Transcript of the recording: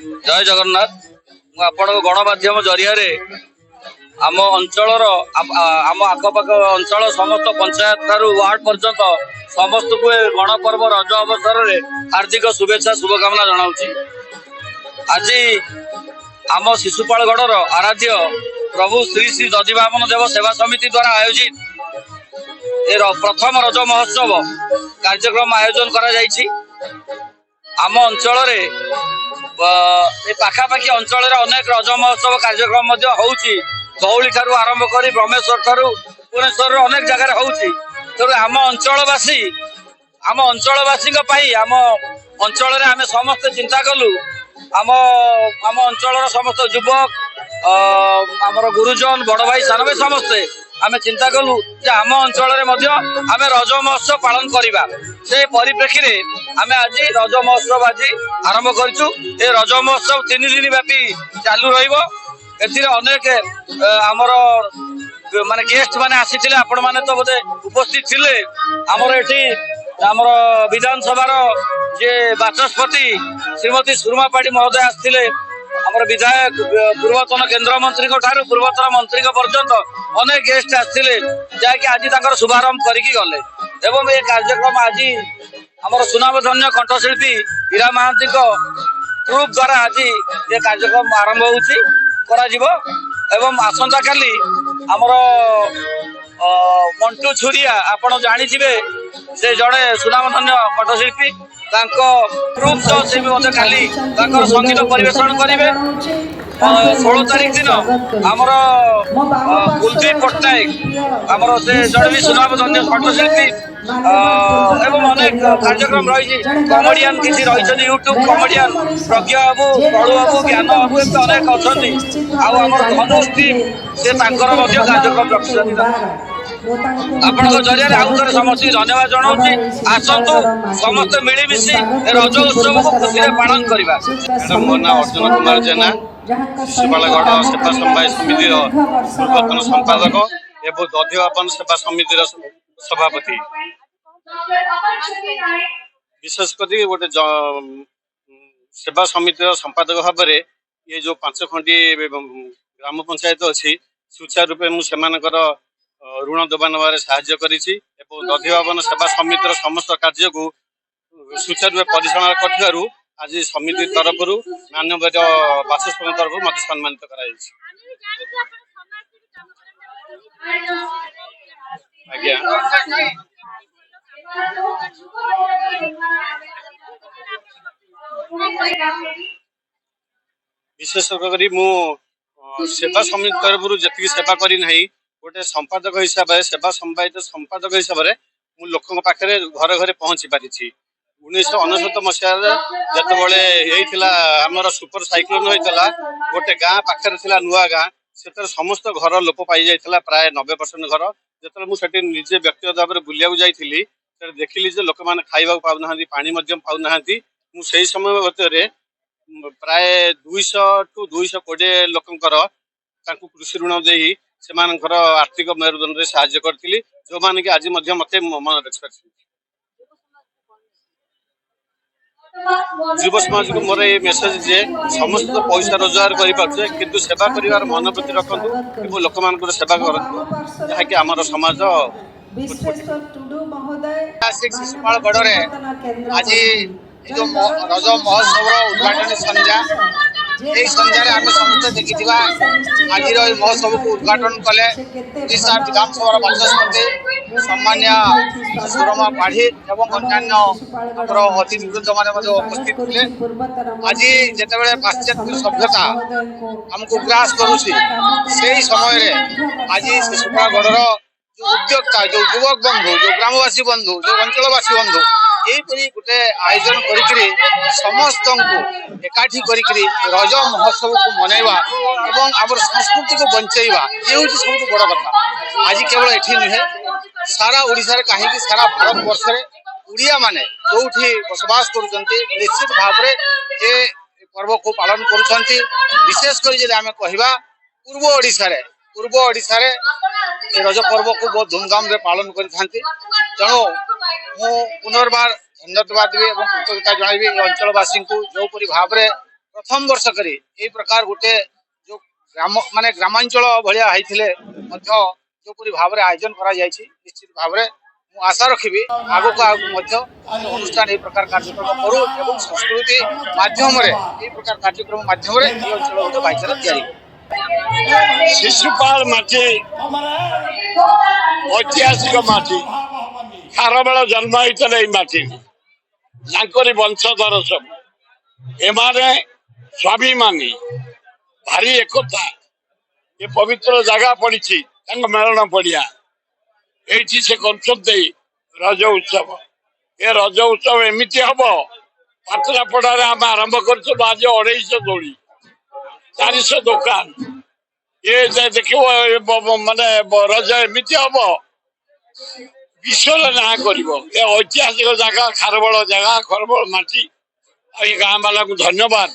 जय जगन्नाथ। आपण गणमाध्यम जरिया आम अंचल आम आखपाख अंचल समस्त पंचायत ठारू वार्ड पर्यंत समस्त को गणपर्व रज अवसर में हार्दिक शुभेच्छा शुभकामना जनाऊँगी। आज आम शिशुपालगढ़ आराध्य प्रभु श्री श्री दधिवामन देव सेवा समिति द्वारा आयोजित प्रथम रज महोत्सव कार्यक्रम आयोजन करा आम अंचल पाखापाखि अंचल अनेक रज महोत्सव कार्यक्रम होउची। धौली ठारू आरंभ कर ब्रह्मेश्वर ठारू भुवनेश्वर अनेक जगह होउची। तेणु आम अंचलवासी आम अंचल आम समस्त चिंता कलु आम अंचल समस्त युवक आमर गुरुजन बड़ भाई सान भाई समस्ते आम चिंता कलु आम अंचल आम रज महोत्सव पालन करवा। से परिप्रेक्षी में आम आज रज महोत्सव आज आरंभ करूँ। रज महोत्सव 3 दिन व्यापी चालू रनेक आमर माने गेस्ट माने आसी आपण माने तो बोधे उपस्थित थिले। आमर एठी आमर विधानसभा जे बाचस्पति श्रीमती सुरमा पाड़ी महोदय आसते आमर विधायक पूर्वतन केंद्र मंत्री ठारू पूर्वतन मंत्री पर्यंत अनेक गेस्ट आसते जहाँकि आज शुभारंभ करके गले। एवं ये कार्यक्रम आज आमर सुनामधन्य कंठशिल्पी हीरा महांती ग्रुप द्वारा आज ये कार्यक्रम आरंभ एवं आसंता काली आमर मंटू छुरिया आपण जानिथिबे से जड़े सुनामधन्य कंठशिल्पी ग्रुप तो से भी काली संगीत परिवेषण करेंगे। 16 तारीख दिन आमर कुलदीप पट्टनायक आमर से जड़े भी सुनामधन्य कंठशिल्पी एवं अनेक कार्यक्रम रही कमेडियान किसी रही यूट्यूब कमेडियान प्रज्ञा बाबू कलु बाबू ज्ञान बाबू अनेक अच्छा आमर धनुष टीम से कार्यक्रम रखी। आपण जरिया आउ थे समस्त धन्यवाद जनाऊँगी। आसतु समस्त मिलमिशि रज उत्सव को खुशी पालन करवा। मो ना अर्जुन कुमार जेना शिशुपालगढ़ सेवा समवाय समिति पूर्वतन संपादक एवं दधिवामन सेवा समिति सभापति। विशेषकर गोटे सेवा समिति संपादक भाव में ये जो 5 खंडी ग्राम पंचायत अच्छी सुचारू रूपे मुझे ऋण देवा नबार साहाय्य करिछि एवं दधिवामन सेवा समितिर समस्त कार्य को सुचारू रूपे परिचालना करथिबारु आज समिति तरफ माननीय बाचस्पति तरफ मत सम्मानित कराइछि। विशेषकर मु सेवा समिति तरफ जी सेवा करना गोटे संपादक हिसाब से सेवा संवादित संपादक हिसाब से मु लोकों पाखे घरे घरे पहुंची पारी। 1999 मसीह जो आमर सुपर साइक्लोन होता गोटे गाँ पाखे नुआ गाँ से समस्त घर लोप पाई जाता प्राय 90% घर। जो मुझे निजे व्यक्तिगत भाव में बुलिया जाइली देखिली लोक मैंने खाइबा पाऊना पानी पाऊना मुझे समय भर प्राय 200 टू 220 लोकंकर कृषि ऋण दे से आर्थिक मेरुदंड में साहाय्य करी जो मैंने कि आज मत मन रखी। युव समाज को मोर ये मेसेज जे समस्त पैसा रोजगार करें किंतु सेवा कर मनोवृत्ति रखु लोक मान सेवा करूँ जहाँकि आम समाज शिशुपालगढ़ आज जो रज महोत्सव उद्घाटन संध्या यही संध्यारे आम समस्त देखी आज महोत्सव को उद्घाटन कले ओडिशा विधानसभा बाचस्पति सम्मान्य सुरमा पाढ़ी एवं अन्य अतिथिवृंद मैंने उपस्थित थे। आज जिते पाश्चात्य सभ्यता आमको ग्रास करुसी से समय आज शिशुपालगढ़ जो उद्योक्ता जो युवक बंधु जो ग्रामवासी बंधु जो अंचलवासी बंधु यहीपरी गोटे आयोजन करी समस्त को एकाठी करी रज महोत्सव को मनइबा एवं आम संस्कृति को बंचेबा ये हूँ सब बड़ कथा। आज केवल एठी नुहे सारा ओडिशा रे कहीं सारा भारत वर्ष रे उड़िया माने जोठी बसवास करुचंती निश्चित भाव में ये पर्व को पालन करुचंती। विशेषकर जदि आमे कहिबा पूर्व ओडिशा रे रज पर्व को बहुत धूमधाम रे पालन करिथांती। तेणु मु पुनर्बार धन्यवाद देवी और कृतज्ञता जणाइबी अंचलवासी को जोपरी भाव में प्रथम वर्ष करी ए प्रकार गोटे जो ग्राम माने ग्रामांचल भलिया होइथिले मध्य जोपरि भाव आयोजन करा जायछि निश्चित भाव मु आशा रखिबि आगो को आगो मध्य अनुष्ठान ए प्रकार कार्यक्रम करू एवं संस्कृति माध्यम रे ए प्रकार कार्यक्रम माध्यम रे ए अंचल गोटे भाईचारा तयारी शिशुपाल माटी ऐतिहासिक माटी खारबेल जन्म होते माटी वंशधर सब एमाने स्वाभिमानी भारी एकता ये पवित्र जगह पड़ी मेलन पड़िया ये से करते रज उत्सव ये रज उत्सव एमती हम पातलापड़ा आम आरंभ कर आज 250 दोली 400 दुकान ये देख माने रज एमती हम विश्व ना कर ऐतिहासिक जगह खारबल जगह खरबल माटी गाँ वाला को धन्यवाद।